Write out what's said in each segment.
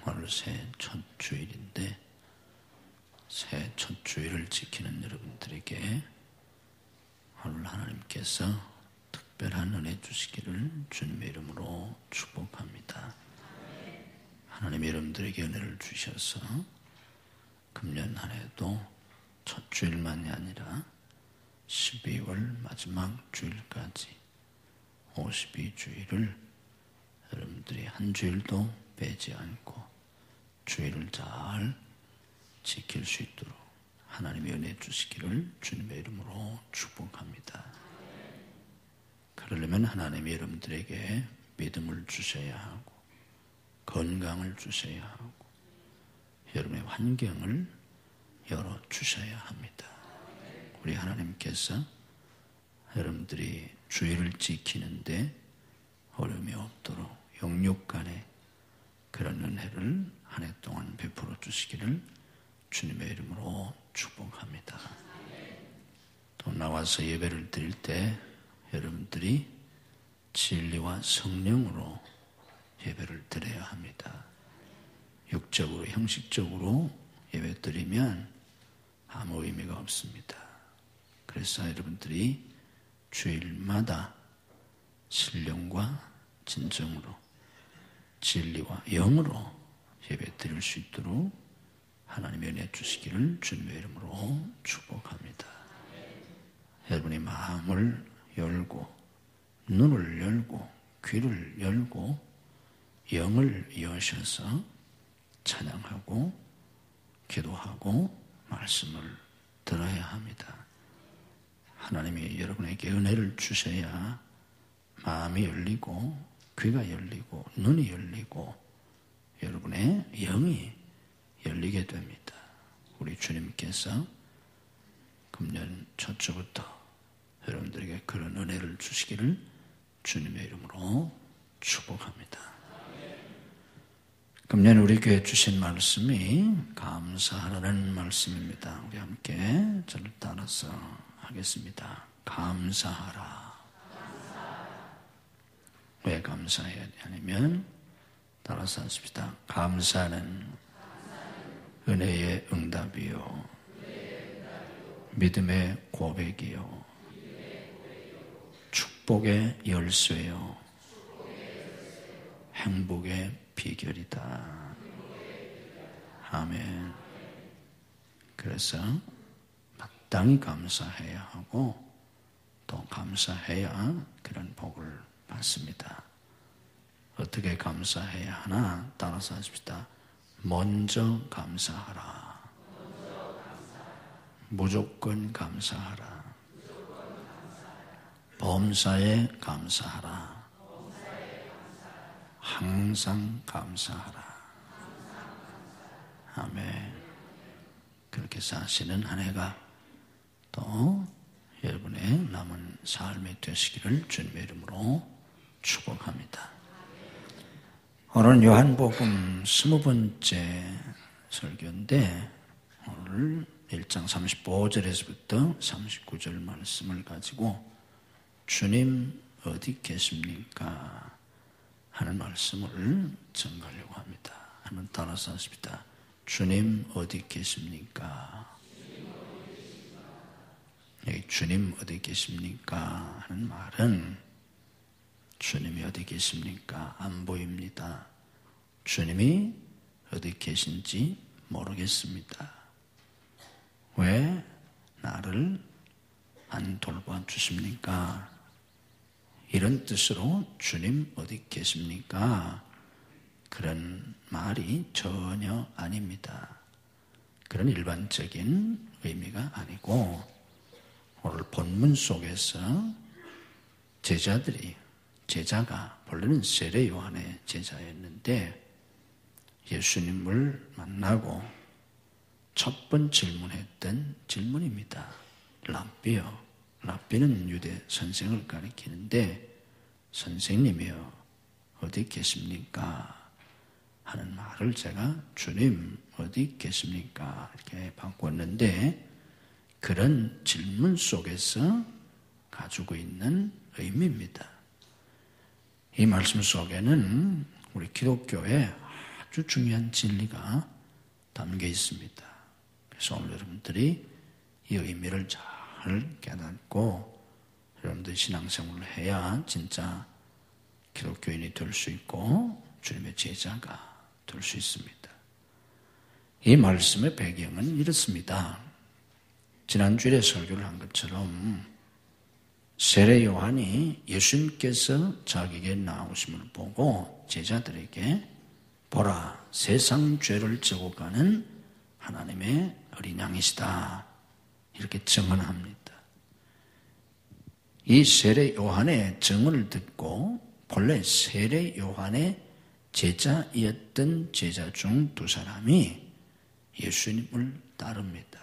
오늘 새해 첫 주일인데 새해 첫 주일을 지키는 여러분들에게 오늘 하나님께서 특별한 은혜 주시기를 주님의 이름으로 축복합니다. 하나님 여러분들에게 은혜를 주셔서 금년 한 해도 첫 주일만이 아니라 12월 마지막 주일까지 52주일을 여러분들이 한 주일도 빼지 않고 주일을 잘 지킬 수 있도록 하나님의 은혜 주시기를 주님의 이름으로 축복합니다. 그러려면 하나님이 여러분들에게 믿음을 주셔야 하고 건강을 주셔야 하고 여러분의 환경을 열어주셔야 합니다. 우리 하나님께서 여러분들이 주일을 지키는데 어려움이 없도록 영육간에 그런 은혜를 한 해 동안 베풀어 주시기를 주님의 이름으로 축복합니다. 또 나와서 예배를 드릴 때 여러분들이 진리와 성령으로 예배를 드려야 합니다. 육적으로 형식적으로 예배 드리면 아무 의미가 없습니다. 그래서 여러분들이 주일마다 신령과 진정으로 진리와 영으로 예배 드릴 수 있도록 하나님의 은혜 주시기를 주님의 이름으로 축복합니다. 여러분의 마음을 열고 눈을 열고 귀를 열고 영을 여셔서 찬양하고 기도하고 말씀을 들어야 합니다. 하나님이 여러분에게 은혜를 주셔야 마음이 열리고 귀가 열리고 눈이 열리고 여러분의 영이 열리게 됩니다. 우리 주님께서 금년 첫 주부터 여러분들에게 그런 은혜를 주시기를 주님의 이름으로 축복합니다. 금년 우리 교회에 주신 말씀이 감사하라는 말씀입니다. 우리 함께 저를 따라서 하겠습니다. 감사하라. 왜 감사해야 하냐면 따라서 하십시다. 감사는 은혜의 응답이요 믿음의 고백이요 축복의 열쇠요 행복의 비결이다. 아멘. 그래서 마땅히 감사해야 하고 또 감사해야 그런 복을 받습니다. 어떻게 감사해야 하나? 따라서 하십시다. 먼저 감사하라. 무조건 감사하라. 범사에 감사하라. 항상 감사하라. 아멘. 그렇게 사시는 한 해가 또 여러분의 남은 삶이 되시기를 주님의 이름으로 축복합니다. 오늘 요한복음 20번째 설교인데 오늘 1장 35절에서부터 39절 말씀을 가지고 주님 어디 계십니까? 하는 말씀을 전가하려고 합니다. 한번 따라서 하십시다. 주님 어디 계십니까? 여기 주님 어디 계십니까? 하는 말은 주님이 어디 계십니까? 안 보입니다. 주님이 어디 계신지 모르겠습니다. 왜 나를 안 돌봐주십니까? 이런 뜻으로 주님 어디 계십니까? 그런 말이 전혀 아닙니다. 그런 일반적인 의미가 아니고 오늘 본문 속에서 제자가 본래는 세례 요한의 제자였는데 예수님을 만나고 첫 번 질문했던 질문입니다. 랍비요. 랍비는 유대 선생을 가리키는데 선생님이요 어디 계십니까? 하는 말을 제가 주님 어디 계십니까? 이렇게 바꿨는데 그런 질문 속에서 가지고 있는 의미입니다. 이 말씀 속에는 우리 기독교의 아주 중요한 진리가 담겨 있습니다. 그래서 오늘 여러분들이 이 의미를 잘 깨닫고 여러분들이 신앙생활을 해야 진짜 기독교인이 될 수 있고 주님의 제자가 될 수 있습니다. 이 말씀의 배경은 이렇습니다. 지난주에 설교를 한 것처럼 세례 요한이 예수님께서 자기에게 나오심을 보고 제자들에게 보라, 세상 죄를 지고 가는 하나님의 어린 양이시다, 이렇게 증언합니다. 이 세례 요한의 증언을 듣고 본래 세례 요한의 제자이었던 제자 중 두 사람이 예수님을 따릅니다.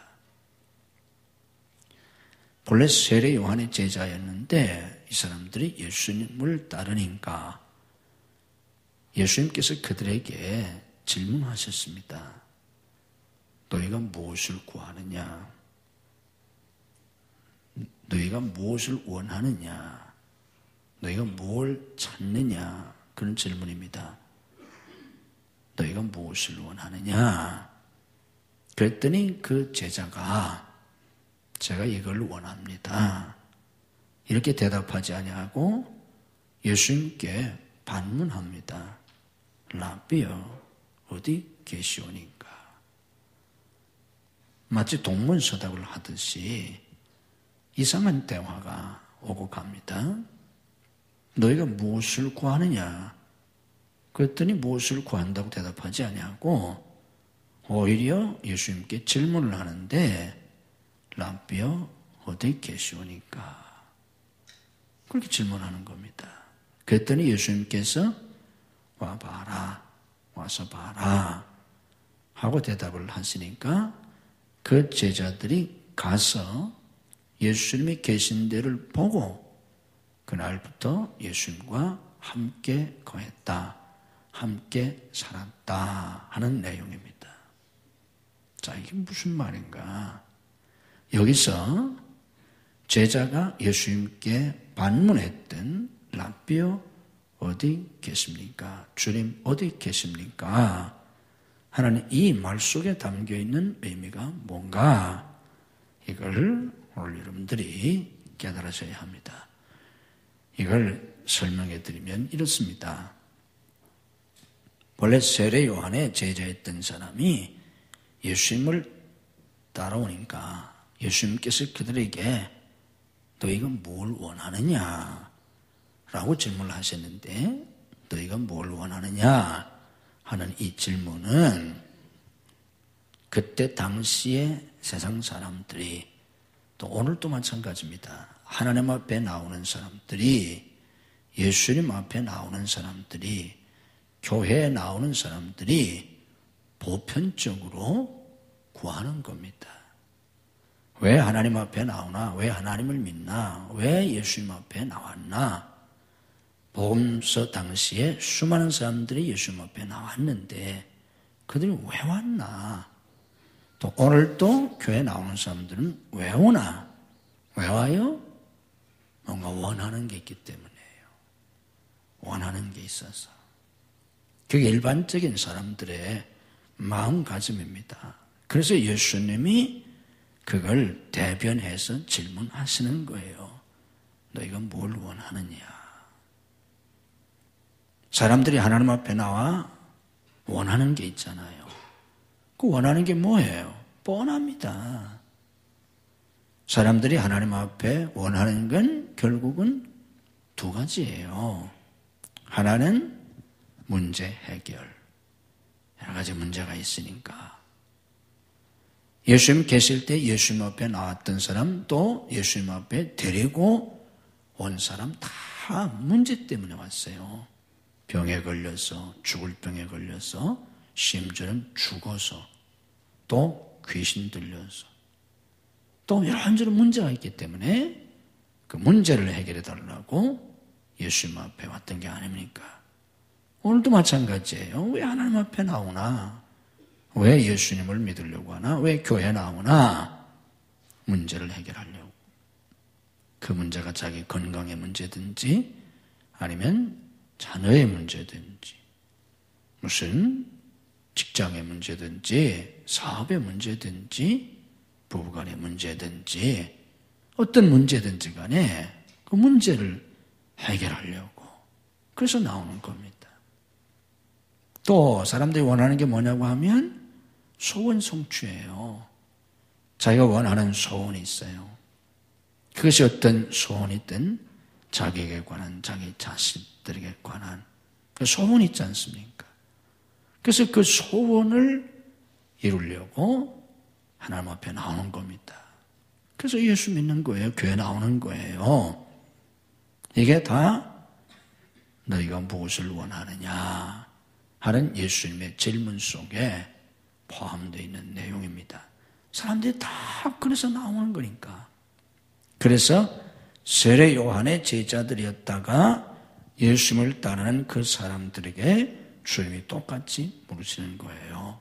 본래 세례 요한의 제자였는데 이 사람들이 예수님을 따르니까 예수님께서 그들에게 질문하셨습니다. 너희가 무엇을 구하느냐? 너희가 무엇을 원하느냐? 너희가 뭘 찾느냐? 그런 질문입니다. 너희가 무엇을 원하느냐? 그랬더니 그 제자가 제가 이걸 원합니다, 이렇게 대답하지 아니하고 예수님께 반문합니다. 라비여, 어디 계시오니까? 마치 동문서답을 하듯이 이상한 대화가 오고 갑니다. 너희가 무엇을 구하느냐? 그랬더니 무엇을 구한다고 대답하지 아니하고 오히려 예수님께 질문을 하는데 라비여, 어디 계시오니까? 그렇게 질문하는 겁니다. 그랬더니 예수님께서 와봐라, 와서 봐라 하고 대답을 하시니까 그 제자들이 가서 예수님이 계신 데를 보고 그날부터 예수님과 함께 거했다, 함께 살았다 하는 내용입니다. 자, 이게 무슨 말인가? 여기서 제자가 예수님께 반문했던 라비여, 어디 계십니까? 주님, 어디 계십니까? 하나님, 이 말 속에 담겨있는 의미가 뭔가, 이걸 오늘 여러분들이 깨달으셔야 합니다. 이걸 설명해 드리면 이렇습니다. 원래 세례 요한의 제자였던 사람이 예수님을 따라오니까 예수님께서 그들에게 너희가 뭘 원하느냐? 라고 질문을 하셨는데 너희가 뭘 원하느냐? 하는 이 질문은 그때 당시에 세상 사람들이 또 오늘도 마찬가지입니다. 하나님 앞에 나오는 사람들이, 예수님 앞에 나오는 사람들이, 교회에 나오는 사람들이 보편적으로 구하는 겁니다. 왜 하나님 앞에 나오나? 왜 하나님을 믿나? 왜 예수님 앞에 나왔나? 복음서 당시에 수많은 사람들이 예수님 앞에 나왔는데 그들이 왜 왔나? 또 오늘도 교회에 나오는 사람들은 왜 오나? 왜 와요? 뭔가 원하는 게 있기 때문이에요. 원하는 게 있어서. 그게 일반적인 사람들의 마음가짐입니다. 그래서 예수님이 그걸 대변해서 질문하시는 거예요. 너희가 뭘 원하느냐? 사람들이 하나님 앞에 나와 원하는 게 있잖아요. 그 원하는 게 뭐예요? 뻔합니다. 사람들이 하나님 앞에 원하는 건 결국은 두 가지예요. 하나는 문제 해결. 여러 가지 문제가 있으니까. 예수님 계실 때 예수님 앞에 나왔던 사람, 또 예수님 앞에 데리고 온 사람 다 문제 때문에 왔어요. 병에 걸려서, 죽을 병에 걸려서, 심지어는 죽어서, 또 귀신 들려서, 또 이런저런 문제가 있기 때문에 그 문제를 해결해 달라고 예수님 앞에 왔던 게 아닙니까? 오늘도 마찬가지예요. 왜 하나님 앞에 나오나? 왜 예수님을 믿으려고 하나? 왜 교회에 나오나? 문제를 해결하려고. 그 문제가 자기 건강의 문제든지 아니면 자녀의 문제든지 무슨 직장의 문제든지 사업의 문제든지 부부간의 문제든지 어떤 문제든지 간에 그 문제를 해결하려고 그래서 나오는 겁니다. 또 사람들이 원하는 게 뭐냐고 하면 소원 성취예요. 자기가 원하는 소원이 있어요. 그것이 어떤 소원이든 자기에게 관한, 자기 자식들에게 관한 그 소원이 있지 않습니까? 그래서 그 소원을 이루려고 하나님 앞에 나오는 겁니다. 그래서 예수 믿는 거예요. 교회 나오는 거예요. 이게 다 너희가 무엇을 원하느냐 하는 예수님의 질문 속에 포함되어 있는 내용입니다. 사람들이 다 그래서 나오는 거니까. 그래서 세례 요한의 제자들이었다가 예수님을 따르는 그 사람들에게 주님이 똑같이 물으시는 거예요.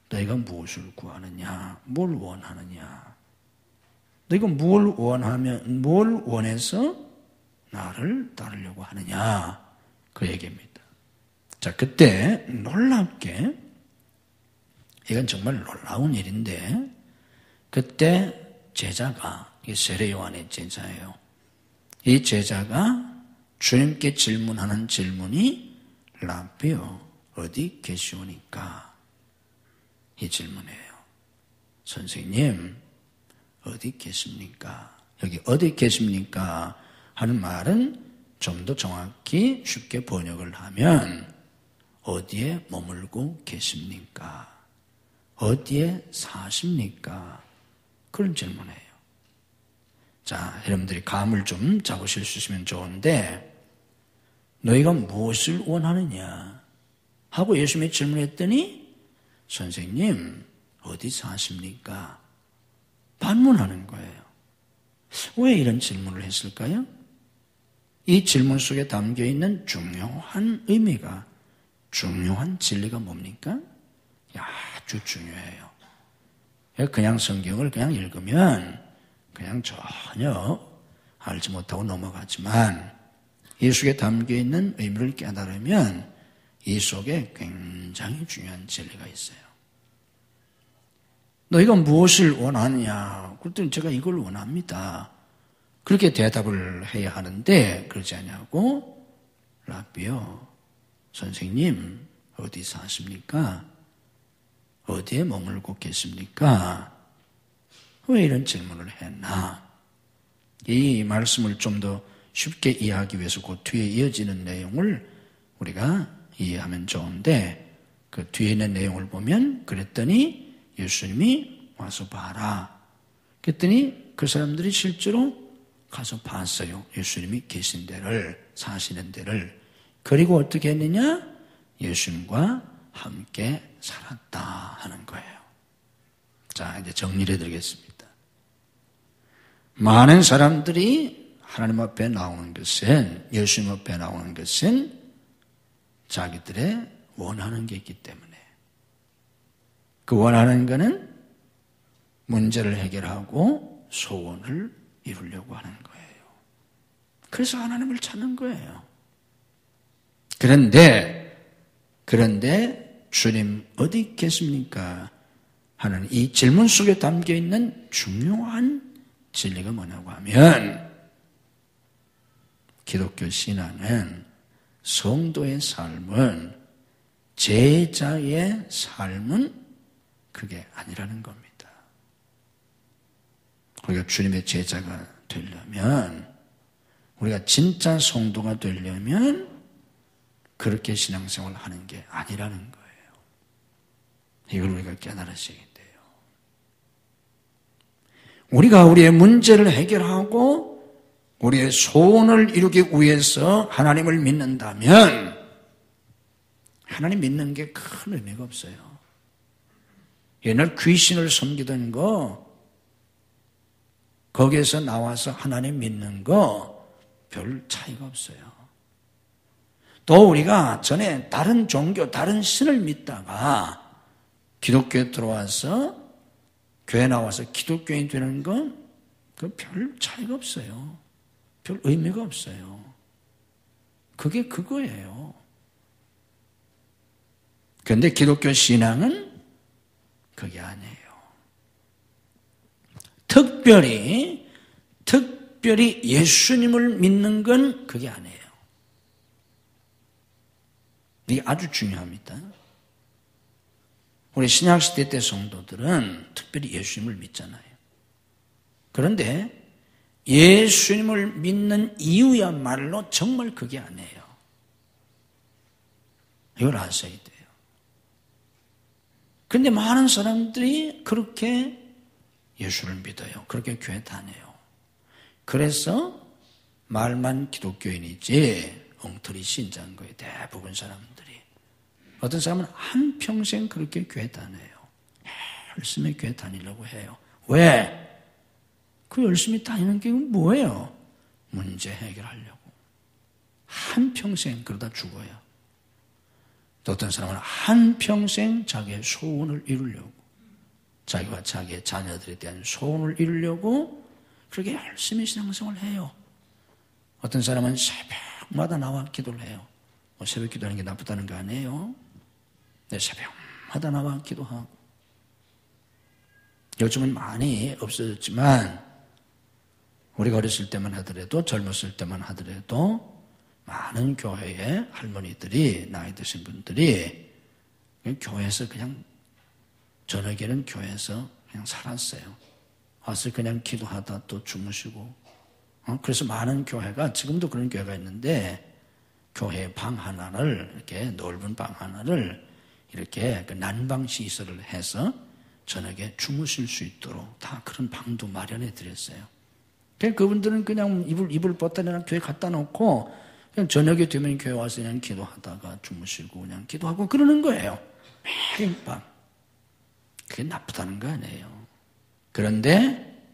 너희가 무엇을 구하느냐? 뭘 원하느냐? 너희가 뭘 원해서 나를 따르려고 하느냐? 그 얘기입니다. 자, 그때 놀랍게, 이건 정말 놀라운 일인데, 그때 제자가, 이 세례 요한의 제자예요. 이 제자가 주님께 질문하는 질문이 라비요, 어디 계시오니까? 이 질문이에요. 선생님, 어디 계십니까? 여기 어디 계십니까? 하는 말은 좀 더 정확히 쉽게 번역을 하면 어디에 머물고 계십니까? 어디에 사십니까? 그런 질문이에요. 자, 여러분들이 감을 좀 잡으실 수 있으면 좋은데 너희가 무엇을 원하느냐? 하고 예수님이 질문했더니 선생님, 어디 사십니까? 반문하는 거예요. 왜 이런 질문을 했을까요? 이 질문 속에 담겨 있는 중요한 의미가, 중요한 진리가 뭡니까? 아주 중요해요. 그냥 성경을 그냥 읽으면 그냥 전혀 알지 못하고 넘어가지만 이 속에 담겨 있는 의미를 깨달으면 이 속에 굉장히 중요한 진리가 있어요. 너희가 무엇을 원하느냐? 그랬더니 제가 이걸 원합니다. 그렇게 대답을 해야 하는데 그러지 않냐고? 라비요, 선생님 어디 사십니까? 어디에 머물고 계십니까? 왜 이런 질문을 했나? 이 말씀을 좀 더 쉽게 이해하기 위해서 그 뒤에 이어지는 내용을 우리가 이해하면 좋은데 그 뒤에 있는 내용을 보면 그랬더니 예수님이 와서 봐라. 그랬더니 그 사람들이 실제로 가서 봤어요. 예수님이 계신 데를, 사시는 데를. 그리고 어떻게 했느냐? 예수님과 함께 살았다 하는 거예요. 자, 이제 정리를 해드리겠습니다. 많은 사람들이 하나님 앞에 나오는 것은, 예수님 앞에 나오는 것은 자기들의 원하는 게 있기 때문에 그 원하는 거는 문제를 해결하고 소원을 이루려고 하는 거예요. 그래서 하나님을 찾는 거예요. 그런데 주님 어디 계십니까? 하는 이 질문 속에 담겨 있는 중요한 진리가 뭐냐고 하면 기독교 신앙은 성도의 삶은 제자의 삶은 그게 아니라는 겁니다. 우리가 주님의 제자가 되려면, 우리가 진짜 성도가 되려면 그렇게 신앙생활을 하는 게 아니라는 거예요. 이걸 우리가 깨달으셔야 돼요. 우리가 우리의 문제를 해결하고 우리의 소원을 이루기 위해서 하나님을 믿는다면 하나님 믿는 게 큰 의미가 없어요. 옛날 귀신을 섬기던 거, 거기에서 나와서 하나님 믿는 거 별 차이가 없어요. 또 우리가 전에 다른 종교, 다른 신을 믿다가 기독교에 들어와서 교회 나와서 기독교인 되는 건 그 별 차이가 없어요. 별 의미가 없어요. 그게 그거예요. 그런데 기독교 신앙은 그게 아니에요. 특별히 예수님을 믿는 건 그게 아니에요. 이게 아주 중요합니다. 우리 신약시대 때 성도들은 특별히 예수님을 믿잖아요. 그런데 예수님을 믿는 이유야말로 정말 그게 아니에요. 이걸 아셔야 돼요. 그런데 많은 사람들이 그렇게 예수를 믿어요. 그렇게 교회 다녀요. 그래서 말만 기독교인이지 엉터리 신자인 거예요. 대부분 사람들이. 어떤 사람은 한평생 그렇게 교회 다녀요. 열심히 교회 다니려고 해요. 왜? 그 열심히 다니는 게 뭐예요? 문제 해결하려고. 한평생 그러다 죽어요. 또 어떤 사람은 한평생 자기의 소원을 이루려고, 자기와 자기의 자녀들에 대한 소원을 이루려고 그렇게 열심히 신앙생활을 해요. 어떤 사람은 새벽마다 나와 기도를 해요. 뭐 새벽 기도하는 게 나쁘다는 거 아니에요. 네, 새벽마다 나와 기도하고. 요즘은 많이 없어졌지만 우리가 어렸을 때만 하더라도, 젊었을 때만 하더라도 많은 교회의 할머니들이, 나이 드신 분들이 교회에서 그냥 저녁에는 교회에서 그냥 살았어요. 와서 그냥 기도하다 또 주무시고. 그래서 많은 교회가, 지금도 그런 교회가 있는데, 교회 방 하나를, 이렇게 넓은 방 하나를 이렇게 난방 시설을 해서 저녁에 주무실 수 있도록 다 그런 방도 마련해 드렸어요. 그분들은 그냥 이불 벗다내나 교회 갖다 놓고 그냥 저녁에 되면 교회 와서 그냥 기도하다가 주무시고 그냥 기도하고 그러는 거예요. 매일 밤. 그게 나쁘다는 거 아니에요. 그런데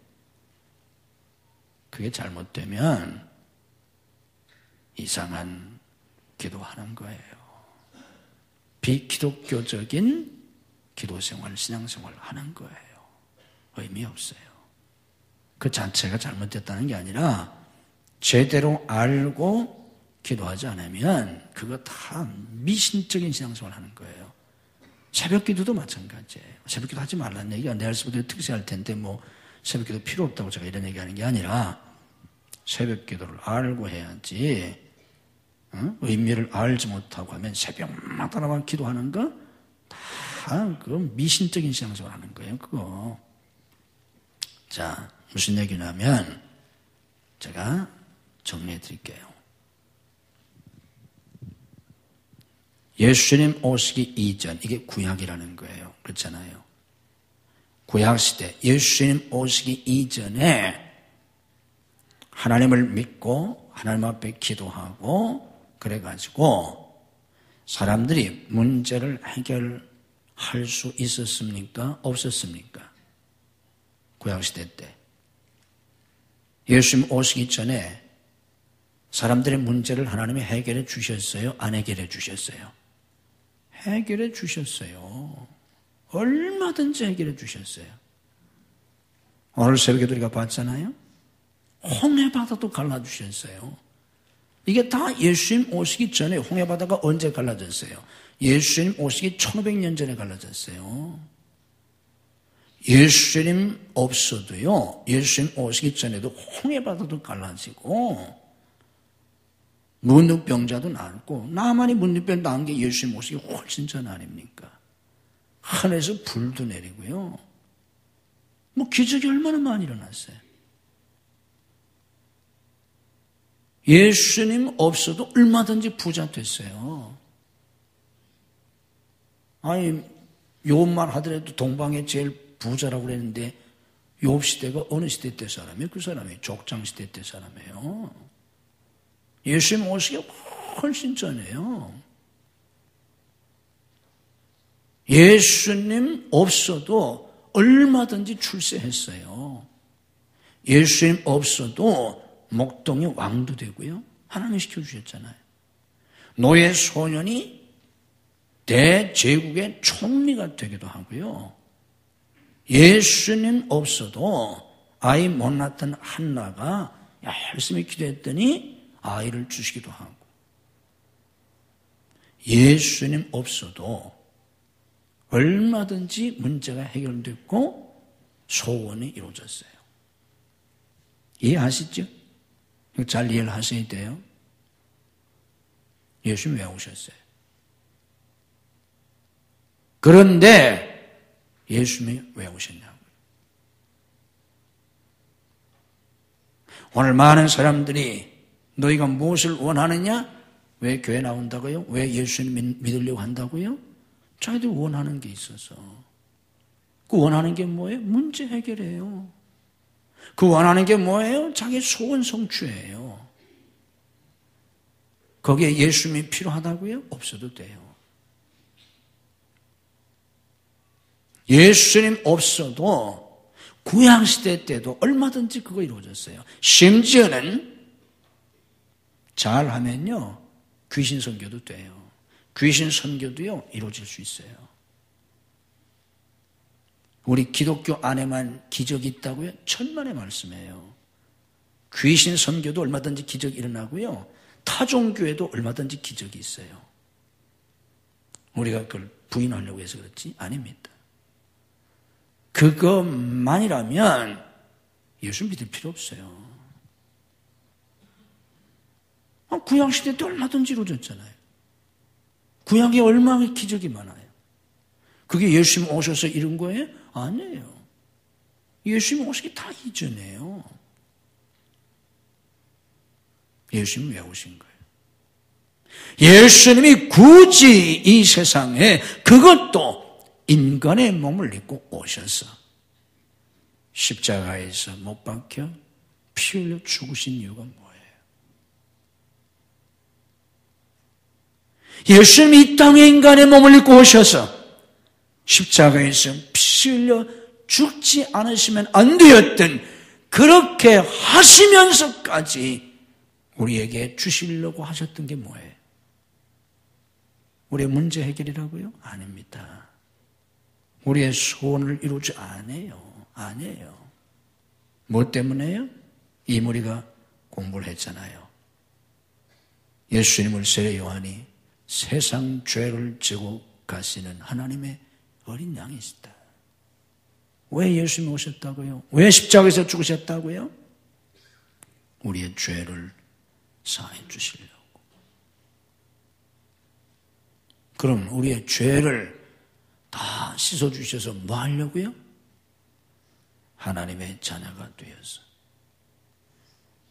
그게 잘못되면 이상한 기도하는 거예요. 비기독교적인 기도생활, 신앙생활을 하는 거예요. 의미 없어요. 그 자체가 잘못됐다는 게 아니라 제대로 알고 기도하지 않으면 그거 다 미신적인 신앙생활을 하는 거예요. 새벽 기도도 마찬가지예요. 새벽 기도 하지 말라는 얘기가 내일 새벽 특세할 텐데 뭐 새벽 기도 필요 없다고 제가 이런 얘기하는 게 아니라 새벽 기도를 알고 해야지. 의미를 알지 못하고 하면 새벽마다 나와 기도하는 거 다 그 미신적인 신앙생활 하는 거예요. 그거. 자, 무슨 얘기냐면 제가 정리해 드릴게요. 예수님 오시기 이전, 이게 구약이라는 거예요. 그렇잖아요. 구약시대, 예수님 오시기 이전에 하나님을 믿고 하나님 앞에 기도하고 그래가지고 사람들이 문제를 해결할 수 있었습니까? 없었습니까? 구약시대 때. 예수님 오시기 전에 사람들의 문제를 하나님이 해결해 주셨어요? 안 해결해 주셨어요? 해결해 주셨어요. 얼마든지 해결해 주셨어요. 오늘 새벽에도 우리가 봤잖아요. 홍해바다도 갈라주셨어요. 이게 다 예수님 오시기 전에. 홍해바다가 언제 갈라졌어요? 예수님 오시기 1500년 전에 갈라졌어요. 예수님 없어도요, 예수님 오시기 전에도 홍해바다도 갈라지고 문둥병자도 나았고, 나만이 문둥병 나은 게 예수님 오시기 훨씬 전 아닙니까? 하늘에서 불도 내리고요. 뭐 기적이 얼마나 많이 일어났어요. 예수님 없어도 얼마든지 부자 됐어요. 아니, 욥만 하더라도 동방에 제일 부자라고 그랬는데 욥 시대가 어느 시대 때 사람이에요? 그 사람이 족장 시대 때 사람이에요. 예수님 오시기 훨씬 전이에요. 예수님 없어도 얼마든지 출세했어요. 예수님 없어도 목동이 왕도 되고요. 하나님 시켜주셨잖아요. 노예 소년이 대제국의 총리가 되기도 하고요. 예수님 없어도 아이 못 낳던 한나가 열심히 기도했더니 아이를 주시기도 하고, 예수님 없어도 얼마든지 문제가 해결됐고 소원이 이루어졌어요. 이해하시죠? 잘 이해를 하셔야 돼요. 예수님 왜 오셨어요? 그런데 예수님이 왜 오셨냐고요? 오늘 많은 사람들이 너희가 무엇을 원하느냐? 왜 교회 나온다고요? 왜 예수님 믿으려고 한다고요? 자기들 원하는 게 있어서. 그 원하는 게 뭐예요? 문제 해결이에요. 그 원하는 게 뭐예요? 자기 소원 성취예요. 거기에 예수님이 필요하다고요? 없어도 돼요. 예수님 없어도 구약시대 때도 얼마든지 그거 이루어졌어요. 심지어는 잘하면요 귀신 선교도 돼요. 귀신 선교도요 이루어질 수 있어요. 우리 기독교 안에만 기적이 있다고요? 천만의 말씀이에요. 귀신 선교도 얼마든지 기적이 일어나고요. 타종교에도 얼마든지 기적이 있어요. 우리가 그걸 부인하려고 해서 그렇지? 아닙니다. 그것만이라면 예수 믿을 필요 없어요. 구약시대 때 얼마든지 이루어졌잖아요. 구약에 얼마나 기적이 많아요. 그게 예수님 오셔서 이룬 거예요? 아니에요. 예수님 오시기 다 이전이에요. 예수님 왜 오신 거예요? 예수님이 굳이 이 세상에 그것도 인간의 몸을 입고 오셔서 십자가에서 못 박혀 피 흘려 죽으신 이유가 뭐예요? 예수님이 이 땅에 인간의 몸을 입고 오셔서 십자가에서 피 흘려 죽지 않으시면 안 되었던 그렇게 하시면서까지 우리에게 주시려고 하셨던 게 뭐예요? 우리의 문제 해결이라고요? 아닙니다. 우리의 소원을 이루지 아니에요. 뭐 때문에요? 이 우리가 공부를 했잖아요. 예수님을 세례 요한이 세상 죄를 지고 가시는 하나님의 어린 양이시다. 왜 예수님이 오셨다고요? 왜 십자가에서 죽으셨다고요? 우리의 죄를 사해 주시려고. 그럼 우리의 죄를 다 씻어주셔서 뭐 하려고요? 하나님의 자녀가 되어서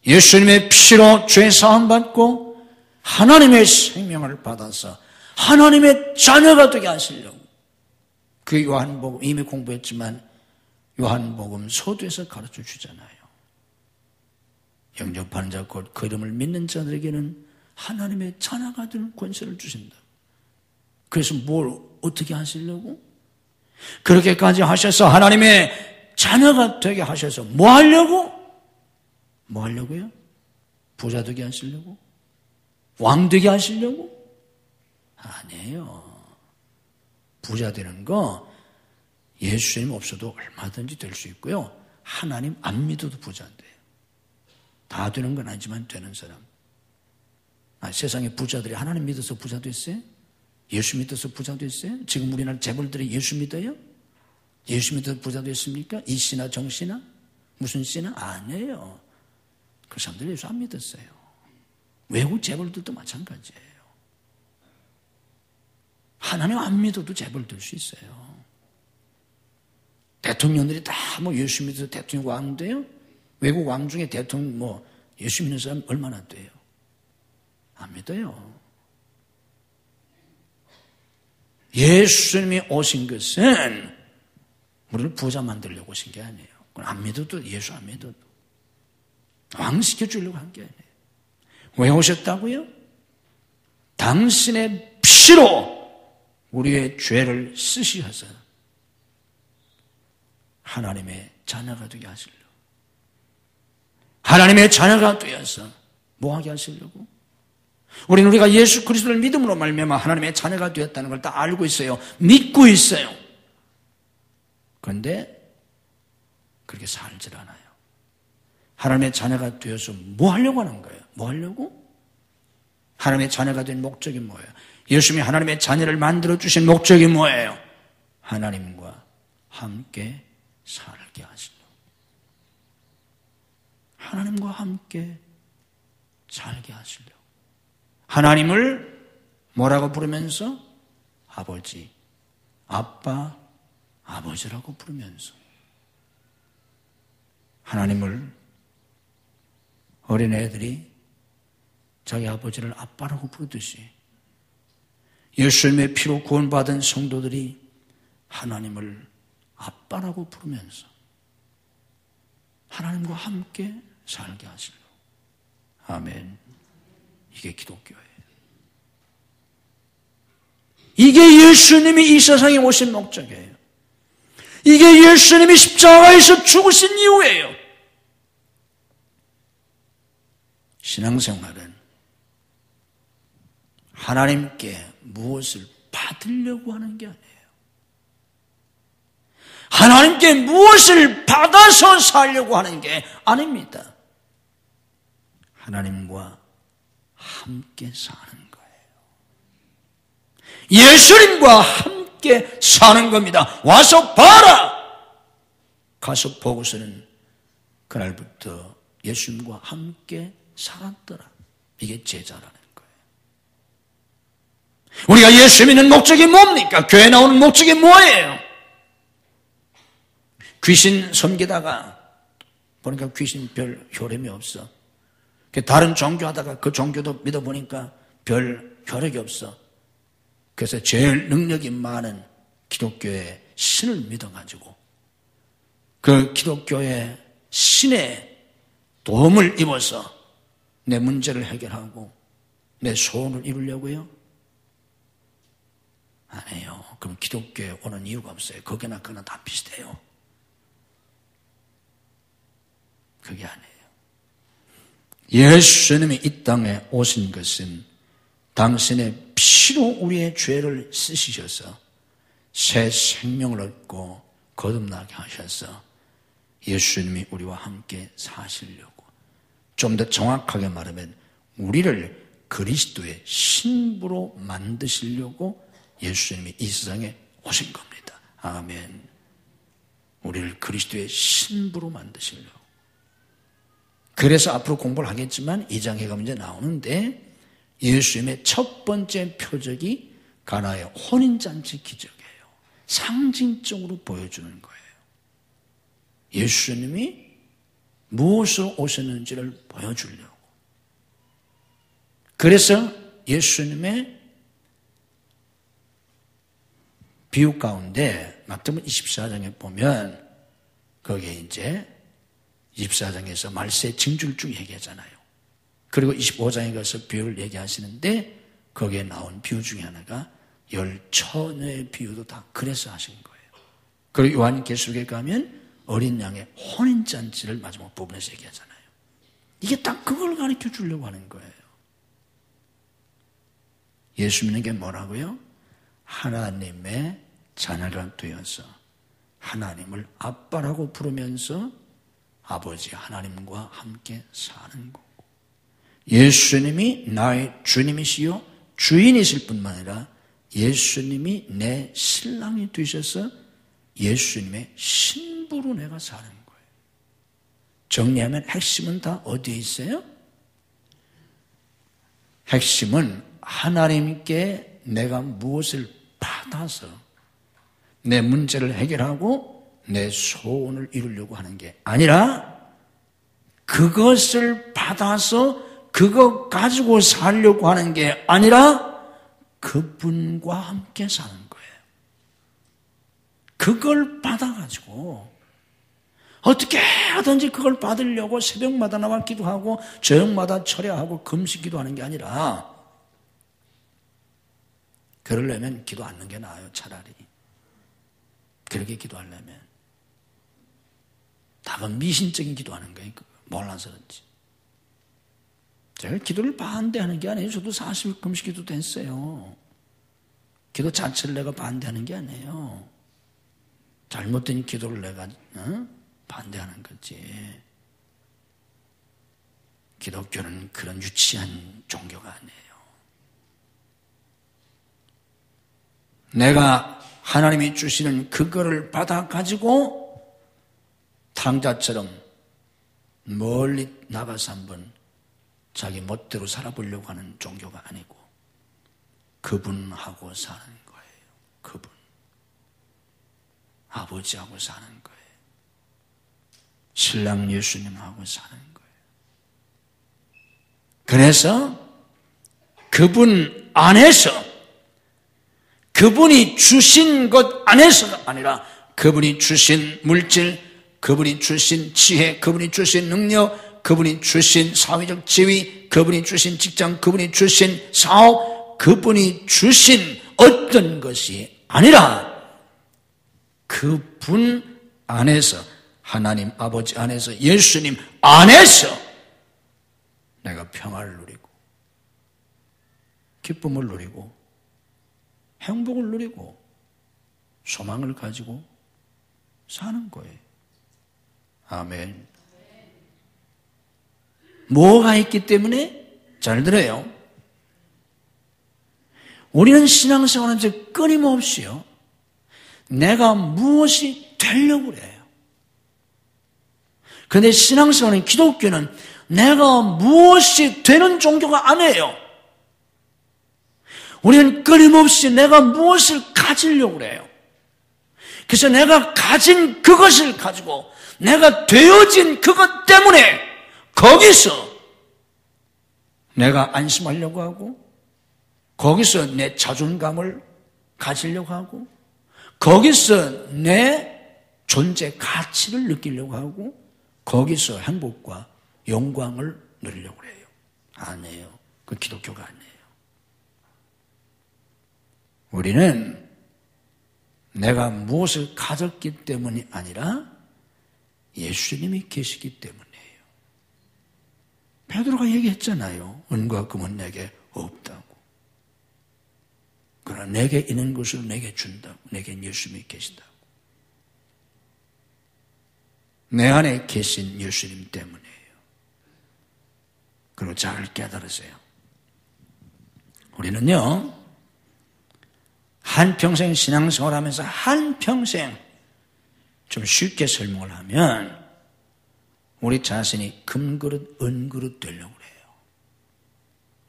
예수님의 피로 죄 사함 받고 하나님의 생명을 받아서 하나님의 자녀가 되게 하시려고. 그 요한복음 이미 공부했지만 요한복음 서두에서 가르쳐 주잖아요. 영접하는 자 곧 그 이름을 믿는 자들에게는 하나님의 자녀가 될 권세를 주신다. 그래서 뭘 어떻게 하시려고? 그렇게까지 하셔서 하나님의 자녀가 되게 하셔서 뭐 하려고? 뭐 하려고요? 부자 되게 하시려고? 왕 되게 하시려고? 아니에요. 부자 되는 거 예수님 없어도 얼마든지 될 수 있고요. 하나님 안 믿어도 부자 돼요. 다 되는 건 아니지만 되는 사람. 세상에 부자들이 하나님 믿어서 부자 됐어요? 예수 믿어서 부자 됐어요? 지금 우리나라 재벌들이 예수 믿어요? 예수 믿어서 부자 됐습니까? 이 씨나 정 씨나? 무슨 씨나? 아니에요. 그 사람들이 예수 안 믿었어요. 외국 재벌들도 마찬가지예요. 하나님 안 믿어도 재벌 될 수 있어요. 대통령들이 다 뭐 예수 믿어서 대통령 왕 돼요? 외국 왕 중에 대통령 뭐 예수 믿는 사람 얼마나 돼요? 안 믿어요. 예수님이 오신 것은 우리를 부자 만들려고 오신 게 아니에요. 안 믿어도 예수 안 믿어도 왕 시켜주려고 한 게 아니에요. 왜 오셨다고요? 당신의 피로 우리의 죄를 쓰시어서 하나님의 자녀가 되게 하시려고. 하나님의 자녀가 되어서 뭐하게 하시려고? 우리가 예수 그리스도를 믿음으로 말미암아 하나님의 자녀가 되었다는 걸 다 알고 있어요. 믿고 있어요. 그런데 그렇게 살질 않아요. 하나님의 자녀가 되어서 뭐 하려고 하는 거예요? 뭐 하려고? 하나님의 자녀가 된 목적이 뭐예요? 예수님이 하나님의 자녀를 만들어주신 목적이 뭐예요? 하나님과 함께 살게 하시려고. 하나님과 함께 살게 하시려고. 하나님을 뭐라고 부르면서? 아버지, 아빠, 아버지라고 부르면서. 하나님을 어린애들이 자기 아버지를 아빠라고 부르듯이 예수님의 피로 구원받은 성도들이 하나님을 아빠라고 부르면서 하나님과 함께 살게 하시려고. 아멘. 이게 기독교예요. 이게 예수님이 이 세상에 오신 목적이에요. 이게 예수님이 십자가에서 죽으신 이유예요. 신앙생활은 하나님께 무엇을 받으려고 하는 게 아니에요. 하나님께 무엇을 받아서 살려고 하는 게 아닙니다. 하나님과 함께 사는 거예요. 예수님과 함께 사는 겁니다. 와서 봐라! 가서 보고서는 그날부터 예수님과 함께 살았더라. 이게 제자라는 거예요. 우리가 예수 믿는 목적이 뭡니까? 교회 나오는 목적이 뭐예요? 귀신 섬기다가 보니까 귀신 별 효력이 없어. 다른 종교하다가 그 종교도 믿어보니까 별 효력이 없어. 그래서 제일 능력이 많은 기독교의 신을 믿어가지고 그 기독교의 신의 도움을 입어서 내 문제를 해결하고 내 소원을 이루려고요? 안 해요. 그럼 기독교에 오는 이유가 없어요. 거기나 그거나 다 비슷해요. 그게 아니에요. 예수님이 이 땅에 오신 것은 당신의 피로 우리의 죄를 씻으셔서 새 생명을 얻고 거듭나게 하셔서 예수님이 우리와 함께 사시려고, 좀 더 정확하게 말하면 우리를 그리스도의 신부로 만드시려고 예수님이 이 세상에 오신 겁니다. 아멘. 우리를 그리스도의 신부로 만드시려고. 그래서 앞으로 공부를 하겠지만 2장에 가면 이제 나오는데 예수님의 첫 번째 표적이 가나의 혼인잔치 기적이에요. 상징적으로 보여주는 거예요. 예수님이 무엇으로 오셨는지를 보여주려고. 그래서 예수님의 비유 가운데 마태복음 24장에 보면 거기에 이제 24장에서 말세 징줄주 얘기하잖아요. 그리고 25장에 가서 비유를 얘기하시는데 거기에 나온 비유 중에 하나가 열처녀의 비유도 다 그래서 하신 거예요. 그리고 요한계시록에 가면 어린 양의 혼인잔치를 마지막 부분에서 얘기하잖아요. 이게 딱 그걸 가르쳐 주려고 하는 거예요. 예수 믿는 게 뭐라고요? 하나님의 자녀가 되어서 하나님을 아빠라고 부르면서 아버지 하나님과 함께 사는 거고, 예수님이 나의 주님이시요 주인이실 뿐만 아니라 예수님이 내 신랑이 되셔서 예수님의 신부로 내가 사는 거예요. 정리하면 핵심은 다 어디에 있어요? 핵심은 하나님께 내가 무엇을 받아서 내 문제를 해결하고 내 소원을 이루려고 하는 게 아니라 그것을 받아서 그거 가지고 살려고 하는 게 아니라 그분과 함께 사는 거예요. 그걸 받아가지고 어떻게 하든지 그걸 받으려고 새벽마다 나와 기도하고 저녁마다 철야하고 금식 기도하는 게 아니라, 그러려면 기도 않는 게 나아요. 차라리 그렇게 기도하려면 다만 미신적인 기도하는 거예요. 몰라서 그런지. 제가 기도를 반대하는 게 아니에요. 저도 40일 금식 기도도 했어요. 기도 자체를 내가 반대하는 게 아니에요. 잘못된 기도를 내가 반대하는 거지. 기독교는 그런 유치한 종교가 아니에요. 내가 하나님이 주시는 그거를 받아 가지고 탕자처럼 멀리 나가서 한번 자기 멋대로 살아보려고 하는 종교가 아니고 그분하고 사는 거예요. 그분. 아버지하고 사는 거예요. 신랑 예수님하고 사는 거예요. 그래서 그분 안에서, 그분이 주신 것 안에서가 아니라 그분이 주신 물질, 그분이 주신 지혜, 그분이 주신 능력, 그분이 주신 사회적 지위, 그분이 주신 직장, 그분이 주신 사업, 그분이 주신 어떤 것이 아니라 그분 안에서, 하나님 아버지 안에서, 예수님 안에서 내가 평화를 누리고 기쁨을 누리고 행복을 누리고 소망을 가지고 사는 거예요. 아멘. 뭐가 있기 때문에? 잘 들어요. 우리는 신앙생활하면서 끊임없이요, 내가 무엇이 되려고 그래요. 그런데 신앙생활은, 기독교는 내가 무엇이 되는 종교가 아니에요. 우리는 끊임없이 내가 무엇을 가지려고 그래요. 그래서 내가 가진 그것을 가지고 내가 되어진 그것 때문에 거기서 내가 안심하려고 하고, 거기서 내 자존감을 가지려고 하고, 거기서 내 존재 가치를 느끼려고 하고, 거기서 행복과 영광을 누리려고 해요. 아니에요. 그 기독교가 아니에요. 우리는 내가 무엇을 가졌기 때문이 아니라 예수님이 계시기 때문이에요. 베드로가 얘기했잖아요. 은과 금은 내게 없다고. 그러나 내게 있는 것을 내게 준다고. 내겐 예수님이 계시다고. 내 안에 계신 예수님 때문이에요. 그리고 잘 깨달으세요. 우리는요, 한평생 신앙생활하면서 한평생, 좀 쉽게 설명을 하면 우리 자신이 금그릇, 은그릇 되려고 그래요.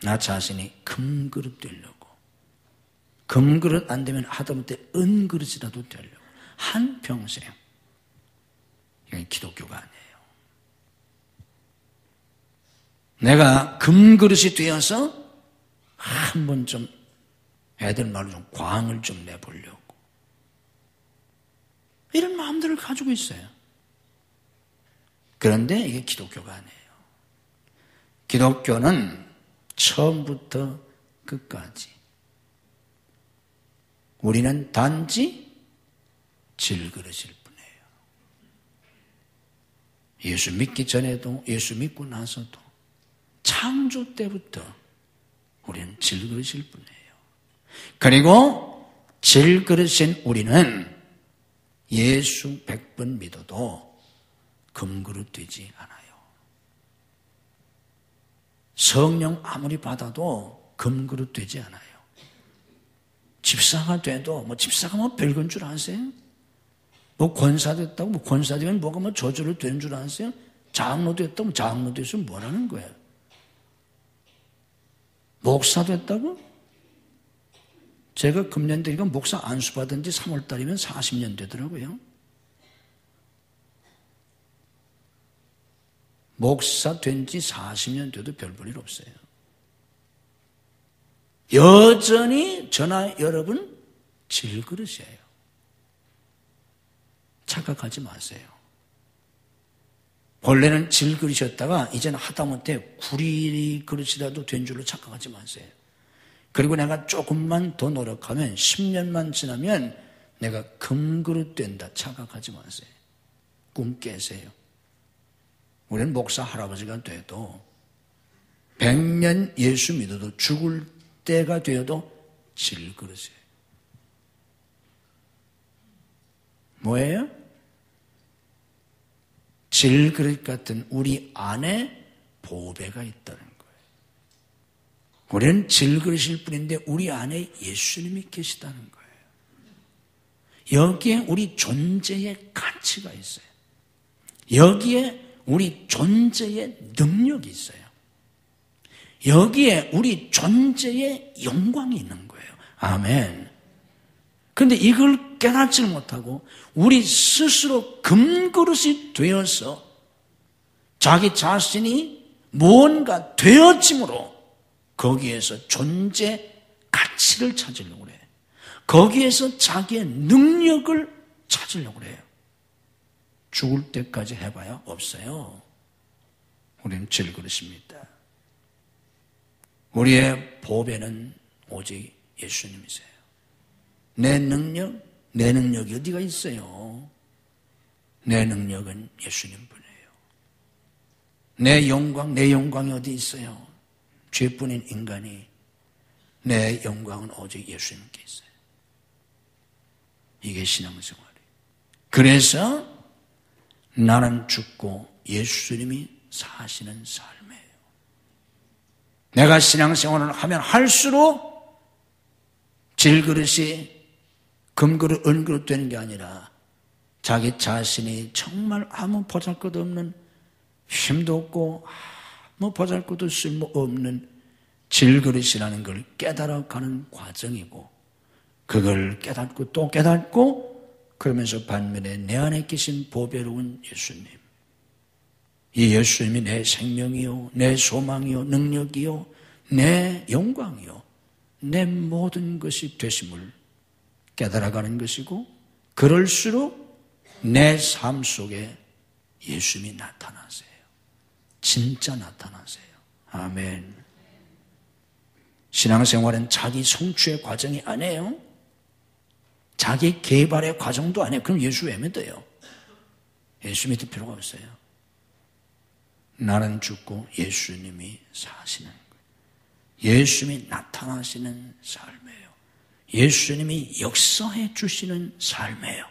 나 자신이 금그릇 되려고. 금그릇 안 되면 하다못해 은그릇이라도 되려고. 한평생. 이건 기독교가 아니에요. 내가 금그릇이 되어서 한번 좀, 애들 말로 좀 광을 좀 내보려고. 이런 마음들을 가지고 있어요. 그런데 이게 기독교가 아니에요. 기독교는 처음부터 끝까지 우리는 단지 질그릇일 뿐이에요. 예수 믿기 전에도, 예수 믿고 나서도, 창조 때부터 우리는 질그릇일 뿐이에요. 그리고 질그릇인 우리는 예수 100번 믿어도 금그릇 되지 않아요. 성령 아무리 받아도 금그릇 되지 않아요. 집사가 돼도, 집사가 별건 줄 아세요? 권사 됐다고, 권사 되면 뭐가 저절로 되는 줄 아세요? 장로 됐다고, 장로 됐으면 뭐라는 거예요? 목사 됐다고? 제가 금년 되니까 목사 안수 받은 지 3월달이면 40년 되더라고요. 목사 된 지 40년 돼도 별 볼 일 없어요. 여전히 저나 여러분 질그릇이에요. 착각하지 마세요. 원래는 질그릇이었다가 이제는 하다못해 구리 그릇이라도 된 줄로 착각하지 마세요. 그리고 내가 조금만 더 노력하면 10년만 지나면 내가 금그릇 된다 착각하지 마세요. 꿈 깨세요. 우리는 목사 할아버지가 돼도 100년 예수 믿어도 죽을 때가 되어도 질그릇이에요. 뭐예요? 질그릇 같은 우리 안에 보배가 있다는 거예요. 우리는 질그릇일 뿐인데 우리 안에 예수님이 계시다는 거예요. 여기에 우리 존재의 가치가 있어요. 여기에 우리 존재의 능력이 있어요. 여기에 우리 존재의 영광이 있는 거예요. 아멘. 그런데 이걸 깨닫지 못하고 우리 스스로 금그릇이 되어서 자기 자신이 무언가 되어짐으로 거기에서 존재 가치를 찾으려고 그래요. 거기에서 자기의 능력을 찾으려고 그래요. 죽을 때까지 해봐야 없어요. 우리는 질그릇입니다. 우리의 보배는 오직 예수님이세요. 내 능력이 어디가 있어요? 내 능력은 예수님 뿐이에요. 내 영광이 어디 있어요? 죄뿐인 인간이 내 영광은 오직 예수님께 있어요. 이게 신앙생활이에요. 그래서 나는 죽고 예수님이 사시는 삶이에요. 내가 신앙생활을 하면 할수록 질그릇이 금그릇, 은그릇 되는 게 아니라 자기 자신이 정말 아무 보잘것없는, 힘도 없고 아무 보잘것도 쓸모없는 질그릇이라는 걸 깨달아가는 과정이고, 그걸 깨닫고 또 깨닫고, 그러면서 반면에 내 안에 계신 보배로운 예수님, 이 예수님이 내 생명이요, 내 소망이요, 능력이요, 내 영광이요, 내 모든 것이 되심을 깨달아가는 것이고, 그럴수록 내 삶 속에 예수님이 나타나세요. 진짜 나타나세요. 아멘. 신앙생활은 자기 성취의 과정이 아니에요. 자기 개발의 과정도 아니에요. 그럼 예수 왜 믿어요? 예수 믿을 필요가 없어요. 나는 죽고 예수님이 사시는 거예요. 예수님이 나타나시는 삶이에요. 예수님이 역사해 주시는 삶이에요.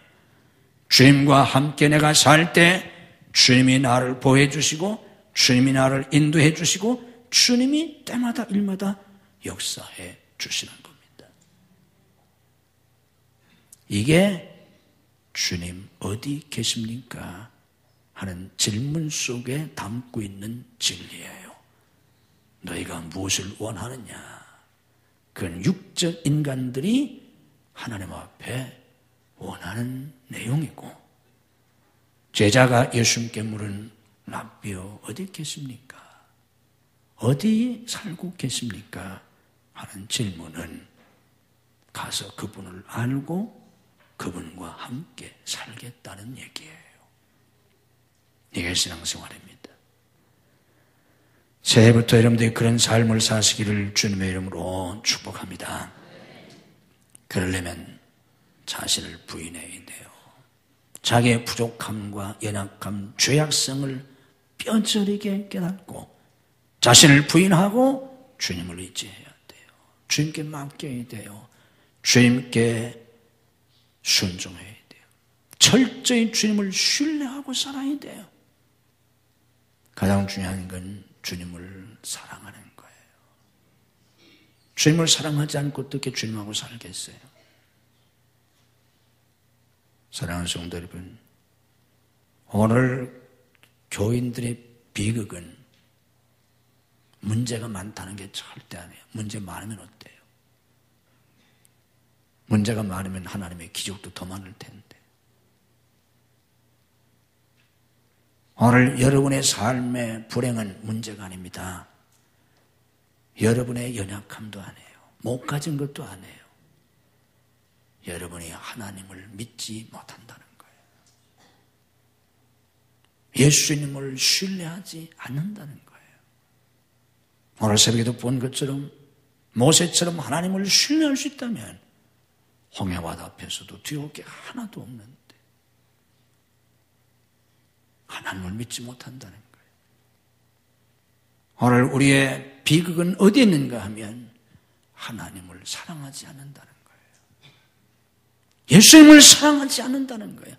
주님과 함께 내가 살 때 주님이 나를 보호해 주시고, 주님이 나를 인도해 주시고, 주님이 때마다 일마다 역사해 주시는 겁니다. 이게 주님 어디 계십니까? 하는 질문 속에 담고 있는 진리예요. 너희가 무엇을 원하느냐? 그건 육적 인간들이 하나님 앞에 원하는 내용이고, 제자가 예수님께 물은 랍비여 어디 계십니까? 어디 살고 계십니까? 하는 질문은 가서 그분을 알고 그분과 함께 살겠다는 얘기예요. 이게 신앙생활입니다. 새해부터 여러분들이 그런 삶을 사시기를 주님의 이름으로 축복합니다. 그러려면 자신을 부인해야 돼요. 자기의 부족함과 연약함, 죄악성을 뼈저리게 깨닫고 자신을 부인하고 주님을 의지해야 돼요. 주님께 맡겨야 돼요. 주님께 순종해야 돼요. 철저히 주님을 신뢰하고 살아야 돼요. 가장 중요한 건 주님을 사랑하는 거예요. 주님을 사랑하지 않고 어떻게 주님하고 살겠어요? 사랑하는 성도 여러분, 오늘 교인들의 비극은 문제가 많다는 게 절대 아니에요. 문제 많으면 어때요? 문제가 많으면 하나님의 기적도 더 많을 텐데. 오늘 여러분의 삶의 불행은 문제가 아닙니다. 여러분의 연약함도 아니에요. 못 가진 것도 아니에요. 여러분이 하나님을 믿지 못한다는 거예요. 예수님을 신뢰하지 않는다는 거예요. 오늘 새벽에도 본 것처럼 모세처럼 하나님을 신뢰할 수 있다면 홍해바다 앞에서도 두려울 게 하나도 없는데 하나님을 믿지 못한다는 거예요. 오늘 우리의 비극은 어디에 있는가 하면 하나님을 사랑하지 않는다는 거예요. 예수님을 사랑하지 않는다는 거예요.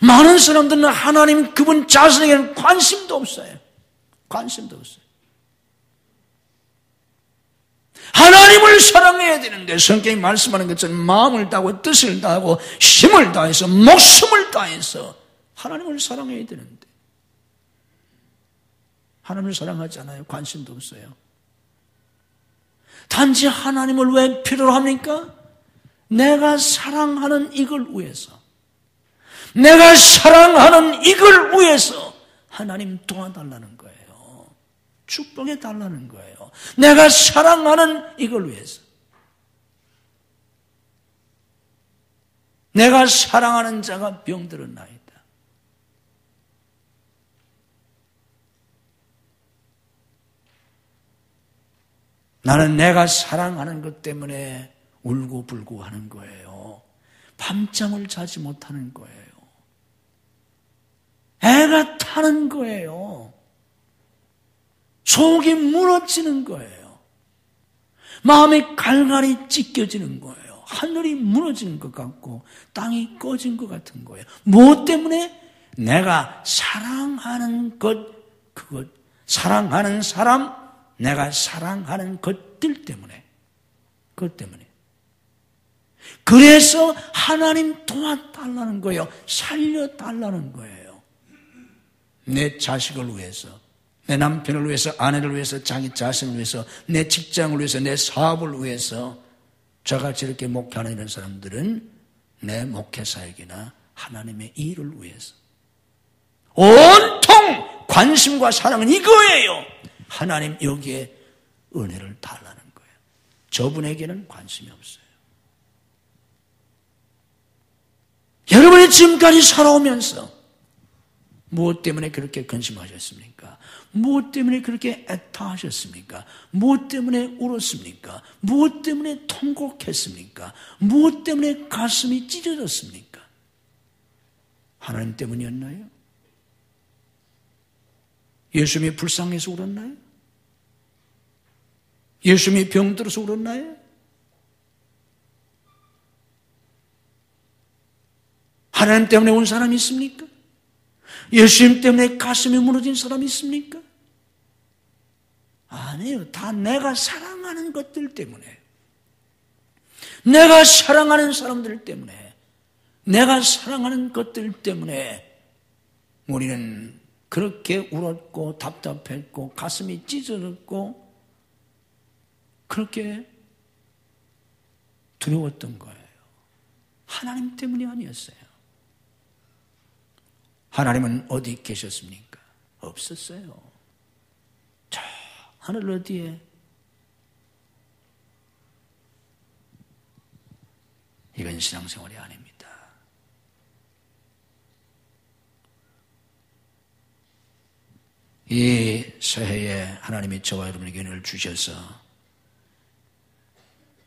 많은 사람들은 하나님 그분 자신에게는 관심도 없어요. 관심도 없어요. 하나님을 사랑해야 되는데 성경이 말씀하는 것처럼 마음을 다하고 뜻을 다하고 힘을 다해서 목숨을 다해서 하나님을 사랑해야 되는데 하나님을 사랑하지 않아요. 관심도 없어요. 단지 하나님을 왜 필요로 합니까? 내가 사랑하는 이걸 위해서, 내가 사랑하는 이걸 위해서 하나님 도와달라는 거예요. 축복해 달라는 거예요. 내가 사랑하는 이걸 위해서. 내가 사랑하는 자가 병들었나이다. 나는 내가 사랑하는 것 때문에 울고불고 하는 거예요. 밤잠을 자지 못하는 거예요. 애가 타는 거예요. 속이 무너지는 거예요. 마음이 갈갈이 찢겨지는 거예요. 하늘이 무너지는 것 같고 땅이 꺼진 것 같은 거예요. 무엇 때문에? 내가 사랑하는 것, 그것, 사랑하는 사람, 내가 사랑하는 것들 때문에, 그것 때문에. 그래서 하나님 도와달라는 거예요. 살려달라는 거예요. 내 자식을 위해서, 내 남편을 위해서, 아내를 위해서, 자기 자신을 위해서, 내 직장을 위해서, 내 사업을 위해서 저같이 이렇게 목회하는 이런 사람들은 내 목회사역이나 하나님의 일을 위해서 온통 관심과 사랑은 이거예요. 하나님 여기에 은혜를 달라는 거예요. 저분에게는 관심이 없어요. 여러분이 지금까지 살아오면서 무엇 때문에 그렇게 근심하셨습니까? 무엇 때문에 그렇게 애타하셨습니까? 무엇 때문에 울었습니까? 무엇 때문에 통곡했습니까? 무엇 때문에 가슴이 찢어졌습니까? 하나님 때문이었나요? 예수님이 불쌍해서 울었나요? 예수님이 병들어서 울었나요? 하나님 때문에 온 사람이 있습니까? 예수님 때문에 가슴이 무너진 사람이 있습니까? 아니에요. 다 내가 사랑하는 것들 때문에, 내가 사랑하는 사람들 때문에, 내가 사랑하는 것들 때문에 우리는 그렇게 울었고 답답했고 가슴이 찢어졌고 그렇게 두려웠던 거예요. 하나님 때문이 아니었어요. 하나님은 어디 계셨습니까? 없었어요. 저 하늘 어디에? 이건 신앙생활이 아닙니다. 이 새해에 하나님이 저와 여러분에게 은혜를 주셔서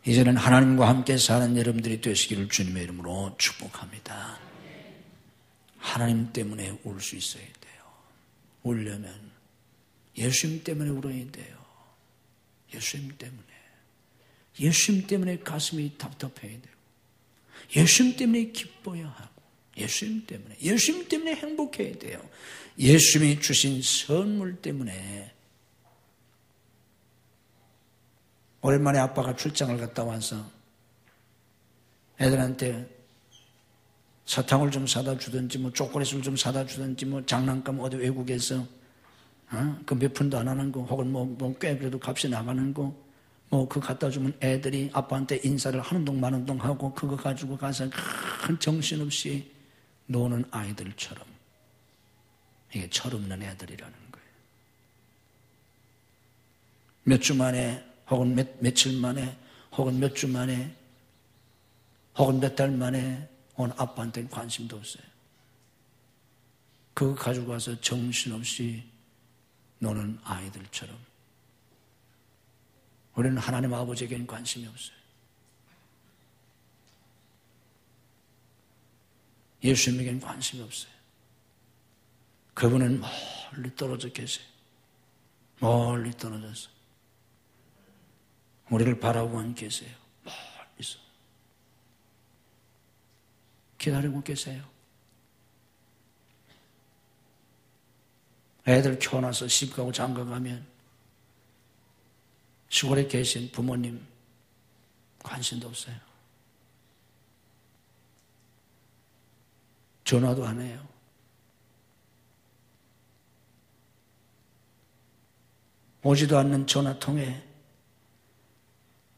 이제는 하나님과 함께 사는 여러분들이 되시기를 주님의 이름으로 축복합니다. 하나님 때문에 울 수 있어야 돼요. 울려면 예수님 때문에 울어야 돼요. 예수님 때문에. 예수님 때문에 가슴이 답답해야 되고, 예수님 때문에 기뻐야 하고, 예수님 때문에 행복해야 돼요. 예수님이 주신 선물 때문에. 오랜만에 아빠가 출장을 갔다 와서 애들한테 사탕을 좀 사다 주든지, 초콜릿을 좀 사다 주든지, 장난감 어디 외국에서, 그 몇 푼도 안 하는 거, 혹은 꽤 그래도 값이 나가는 거, 그거 갖다 주면 애들이 아빠한테 인사를 하는 동 마는 동 하고, 그거 가지고 가서 큰 정신없이 노는 아이들처럼. 이게 철없는 애들이라는 거예요. 몇 주 만에, 혹은 며칠 만에, 혹은 몇 주 만에, 혹은 몇 달 만에 온 아빠한테는 관심도 없어요. 그거 가지고 와서 정신없이 노는 아이들처럼 우리는 하나님 아버지에게는 관심이 없어요. 예수님에게는 관심이 없어요. 그분은 멀리 떨어져 계세요. 멀리 떨어져서 우리를 바라보고 계세요. 멀리서 기다리고 계세요. 애들 키워놔서 시집가고 장가가면 시골에 계신 부모님 관심도 없어요. 전화도 안 해요. 오지도 않는 전화통에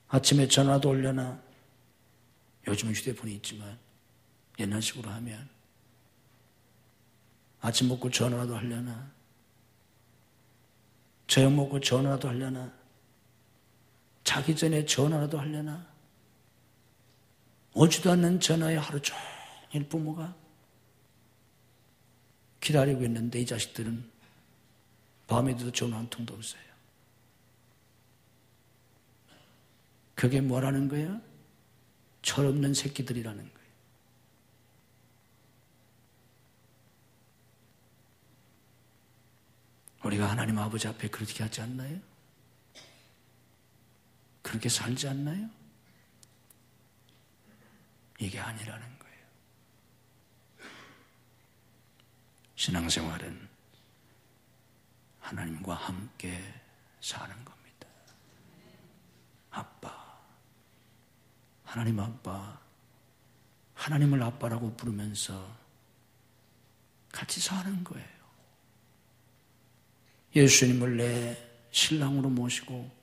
아침에 전화도 올려나, 요즘은 휴대폰이 있지만 옛날식으로 하면 아침 먹고 전화도 하려나, 저녁 먹고 전화도 하려나, 자기 전에 전화라도 하려나, 오지도 않는 전화에 하루 종일 부모가 기다리고 있는데 이 자식들은 밤에도 전화 한 통도 없어요. 그게 뭐라는 거예요? 철없는 새끼들이라는 거예요. 우리가 하나님 아버지 앞에 그렇게 하지 않나요? 그렇게 살지 않나요? 이게 아니라는 거예요. 신앙생활은 하나님과 함께 사는 겁니다. 아빠, 하나님 아빠, 하나님을 아빠라고 부르면서 같이 사는 거예요. 예수님을 내 신랑으로 모시고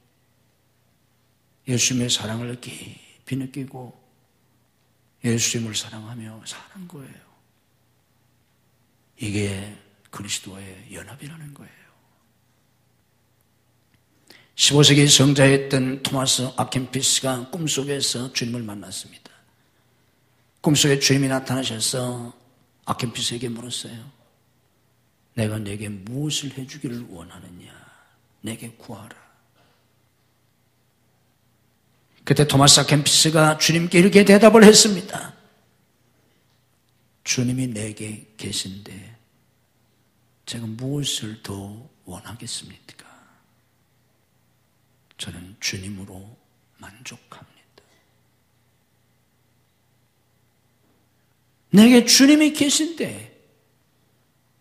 예수님의 사랑을 깊이 느끼고 예수님을 사랑하며 사는 거예요. 이게 그리스도와의 연합이라는 거예요. 15세기 성자였던 토마스 아켄피스가 꿈속에서 주님을 만났습니다. 꿈속에 주님이 나타나셔서 아켄피스에게 물었어요. 내가 내게 무엇을 해주기를 원하느냐? 내게 구하라. 그때 토마스 아켄피스가 주님께 이렇게 대답을 했습니다. 주님이 내게 계신데 제가 무엇을 더 원하겠습니까? 저는 주님으로 만족합니다. 내게 주님이 계신데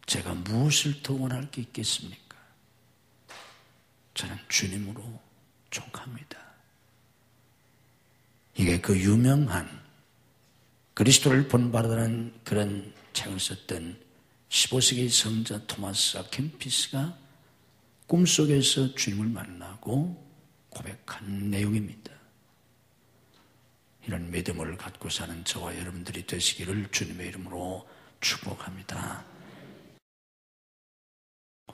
제가 무엇을 더 원할 게 있겠습니까? 저는 주님으로 족합니다. 이게 그 유명한 그리스도를 본받으라는 그런 책을 썼던 15세기 성자 토마스 아켄피스가 꿈속에서 주님을 만나고 고백한 내용입니다. 이런 믿음을 갖고 사는 저와 여러분들이 되시기를 주님의 이름으로 축복합니다.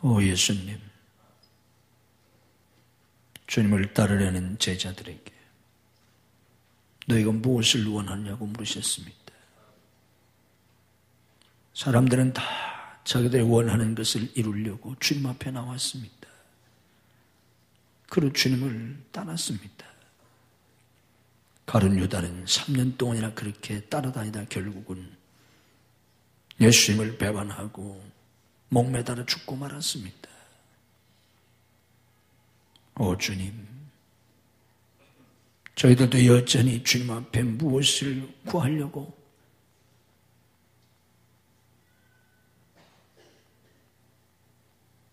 오 예수님, 주님을 따르려는 제자들에게 너희가 무엇을 원하냐고 물으셨습니다. 사람들은 다 자기들이 원하는 것을 이루려고 주님 앞에 나왔습니다. 그리고 주님을 따랐습니다. 가룟 유다는 3년 동안이나 그렇게 따라다니다 결국은 예수님을 배반하고 목매달아 죽고 말았습니다. 오 주님, 저희들도 여전히 주님 앞에 무엇을 구하려고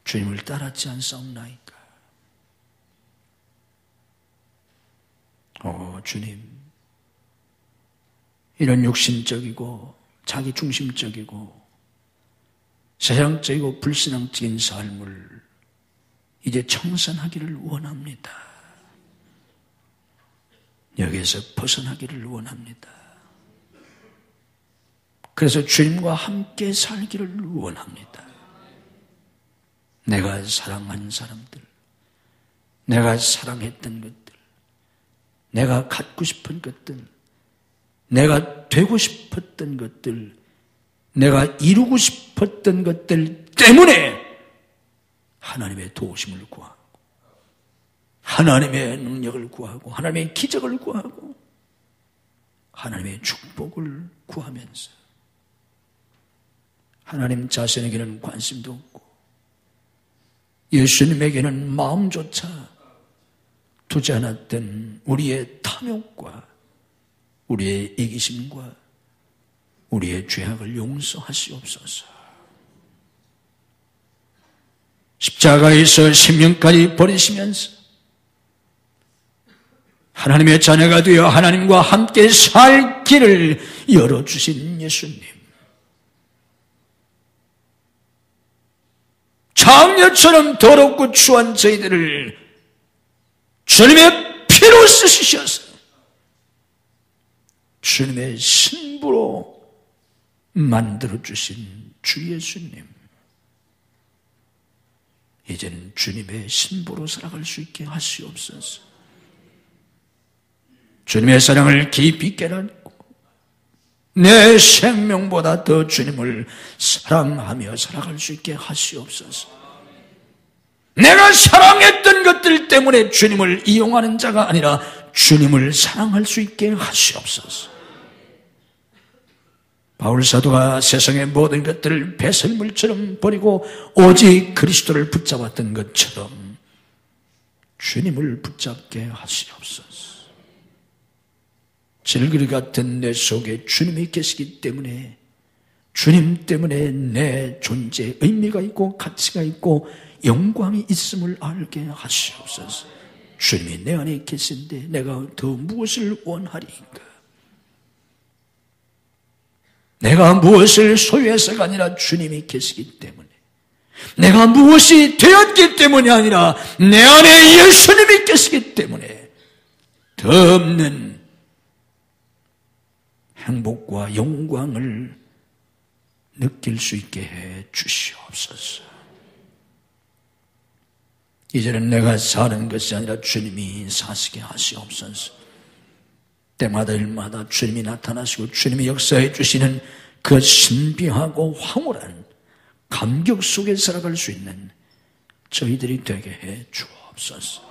주님을 따랐지 않사옵나이까? 오 주님, 이런 육신적이고 자기중심적이고 세상적이고 불신앙적인 삶을 이제 청산하기를 원합니다. 여기에서 벗어나기를 원합니다. 그래서 주님과 함께 살기를 원합니다. 내가 사랑하는 사람들, 내가 사랑했던 것들, 내가 갖고 싶은 것들, 내가 되고 싶었던 것들, 내가 이루고 싶었던 것들 때문에 하나님의 도우심을 구하고 하나님의 능력을 구하고 하나님의 기적을 구하고 하나님의 축복을 구하면서 하나님 자신에게는 관심도 없고 예수님에게는 마음조차 두지 않았던 우리의 탐욕과 우리의 이기심과 우리의 죄악을 용서하시옵소서. 십자가에서 생명까지 버리시면서 하나님의 자녀가 되어 하나님과 함께 살 길을 열어주신 예수님, 장녀처럼 더럽고 추한 저희들을 주님의 피로 쓰시셔서 주님의 신부로 만들어주신 주 예수님, 이제는 주님의 신부로 살아갈 수 있게 하시옵소서. 주님의 사랑을 깊이 깨닫고 내 생명보다 더 주님을 사랑하며 살아갈 수 있게 하시옵소서. 내가 사랑했던 것들 때문에 주님을 이용하는 자가 아니라 주님을 사랑할 수 있게 하시옵소서. 바울 사도가 세상의 모든 것들을 배설물처럼 버리고 오직 그리스도를 붙잡았던 것처럼 주님을 붙잡게 하시옵소서. 질그리 같은 내 속에 주님이 계시기 때문에, 주님 때문에 내 존재에 의미가 있고 가치가 있고 영광이 있음을 알게 하시옵소서. 주님이 내 안에 계신데 내가 더 무엇을 원하리인가? 내가 무엇을 소유해서가 아니라 주님이 계시기 때문에, 내가 무엇이 되었기 때문이 아니라 내 안에 예수님이 계시기 때문에 더 없는 행복과 영광을 느낄 수 있게 해 주시옵소서. 이제는 내가 사는 것이 아니라 주님이 사시게 하시옵소서. 때마다 일마다 주님이 나타나시고 주님이 역사해 주시는 그 신비하고 황홀한 감격 속에 살아갈 수 있는 저희들이 되게 해 주옵소서.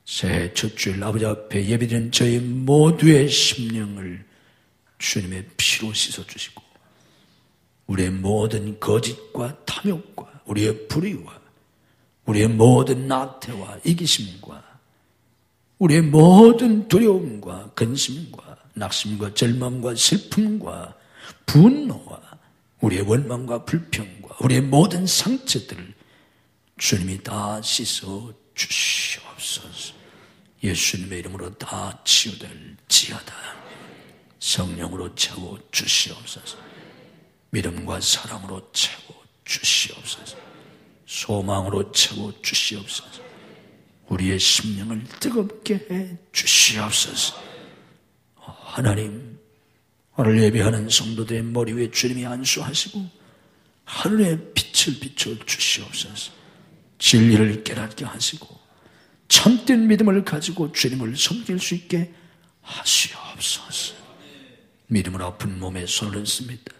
새해 첫 주일 아버지 앞에 예배드린 저희 모두의 심령을 주님의 피로 씻어주시고 우리의 모든 거짓과 탐욕과 우리의 불의와 우리의 모든 나태와 이기심과 우리의 모든 두려움과 근심과 낙심과 절망과 슬픔과 분노와 우리의 원망과 불평과 우리의 모든 상처들을 주님이 다 씻어 주시옵소서. 예수님의 이름으로 다 치유될지어다. 성령으로 채워 주시옵소서. 믿음과 사랑으로 채워 주시옵소서. 소망으로 채워 주시옵소서. 우리의 심령을 뜨겁게 해 주시옵소서. 하나님, 오늘 예배하는 성도들의 머리 위에 주님이 안수하시고 하늘의 빛을 비춰 주시옵소서. 진리를 깨닫게 하시고 참된 믿음을 가지고 주님을 섬길 수 있게 하시옵소서. 믿음으로 아픈 몸에 손을 얹습니다.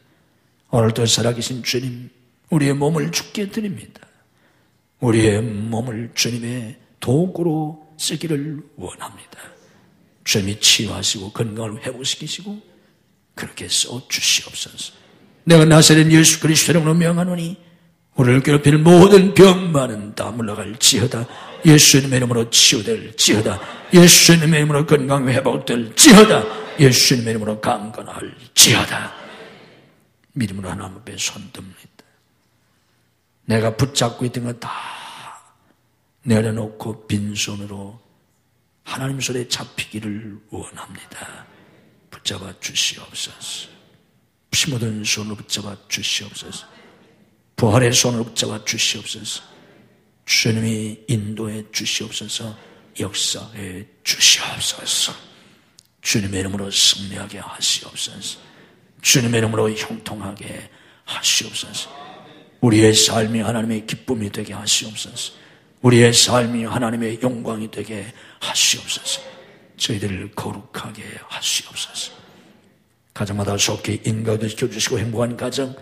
오늘도 살아계신 주님, 우리의 몸을 주께 드립니다. 우리의 몸을 주님의 도구로 쓰기를 원합니다. 주님이 치유하시고 건강을 회복시키시고 그렇게 써주시옵소서. 내가 나사렛 예수 그리스도 이름으로 명하노니 우리를 괴롭히는 모든 병만은 다 물러갈지어다. 예수님의 이름으로 치유될지어다. 예수님의 이름으로 건강 회복될지어다. 예수님의 이름으로 강건할지어다. 믿음으로 하나님 앞에 손듭니다. 내가 붙잡고 있던 거 다 내려놓고 빈손으로 하나님 손에 잡히기를 원합니다. 붙잡아 주시옵소서. 피 묻은 손으로 붙잡아 주시옵소서. 부활의 손으로 붙잡아 주시옵소서. 주님이 인도해 주시옵소서. 역사해 주시옵소서. 주님의 이름으로 승리하게 하시옵소서. 주님의 이름으로 형통하게 하시옵소서. 우리의 삶이 하나님의 기쁨이 되게 하시옵소서. 우리의 삶이 하나님의 영광이 되게 하시옵소서. 저희들을 거룩하게 하시옵소서. 가정마다 속히 인가도 지켜주시고 행복한 가정,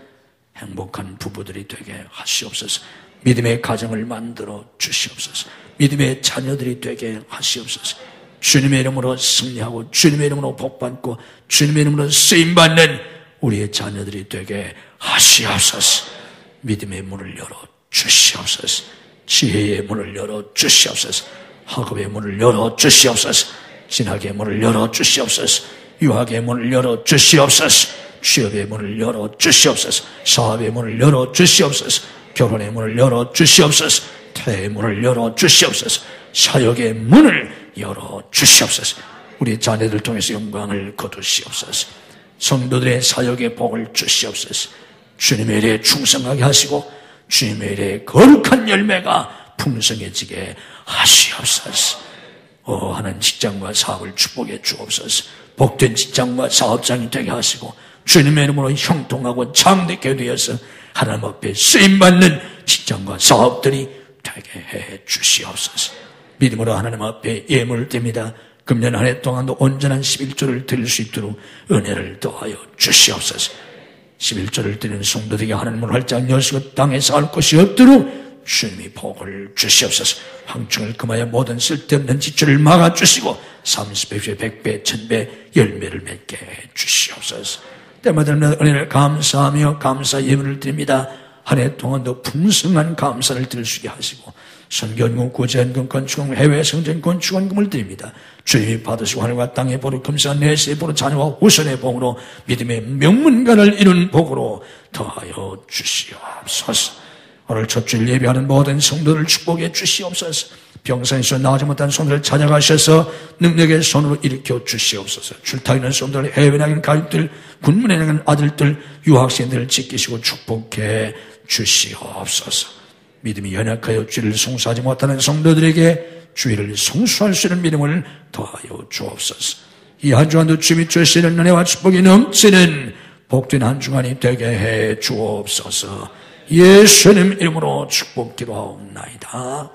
행복한 부부들이 되게 하시옵소서. 믿음의 가정을 만들어 주시옵소서. 믿음의 자녀들이 되게 하시옵소서. 주님의 이름으로 승리하고 주님의 이름으로 복받고 주님의 이름으로 쓰임받는 우리의 자녀들이 되게 하시옵소서. 믿음의 문을 열어 주시옵소서. 지혜의 문을 열어 주시옵소서. 학업의 문을 열어 주시옵소서. 진학의 문을 열어 주시옵소서. 유학의 문을 열어 주시옵소서. 취업의 문을 열어 주시옵소서. 사업의 문을 열어 주시옵소서. 결혼의 문을 열어 주시옵소서. 퇴의 문을 열어 주시옵소서. 사역의 문을 열어주시옵소서. 우리 자녀들 통해서 영광을 거두시옵소서. 성도들의 사역의 복을 주시옵소서. 주님의 일에 충성하게 하시고 주님의 일에 거룩한 열매가 풍성해지게 하시옵소서. 하는 직장과 사업을 축복해 주옵소서. 복된 직장과 사업장이 되게 하시고 주님의 이름으로 형통하고 창대케 되어서 하나님 앞에 쓰임받는 직장과 사업들이 되게 해 주시옵소서. 믿음으로 하나님 앞에 예물을 드립니다. 금년 한 해 동안도 온전한 11조를 드릴 수 있도록 은혜를 더하여 주시옵소서. 11조를 드리는 성도들에게 하나님을 활짝 여시고 땅에 쌓을 것이 없도록 주님이 복을 주시옵소서. 황충을 금하여 모든 쓸데없는 지출을 막아주시고 30배, 100배, 1000배 열매를 맺게 해주시옵소서. 때마다 은혜를 감사하며 감사 예물을 드립니다. 한 해 동안도 풍성한 감사를 드릴 수 있게 하시고 선견금, 구제헌금, 건축금, 해외 성전권 축원금을 드립니다. 주님이 받으시고 하늘과 땅의 복으로 금수와 내세의 복으로 자녀와 후손의 복으로 믿음의 명문가를 이룬 복으로 더하여 주시옵소서. 오늘 첫 주일 예배하는 모든 성도를 축복해 주시옵소서. 병상에서 나아지 못한 성도를 찾아가셔서 능력의 손으로 일으켜 주시옵소서. 출타있는 성도들, 해외에 나가는 가족들, 군문에 나가는 아들들, 유학생들을 지키시고 축복해 주시옵소서. 믿음이 연약하여 주의를 송수하지 못하는 성도들에게 주의를 송수할 수 있는 믿음을 더하여 주옵소서. 이 한 주간도 주님이 주시는 은혜와 축복이 넘치는 복된 한 주간이 되게 해 주옵소서. 예수님 이름으로 축복 기도하옵나이다.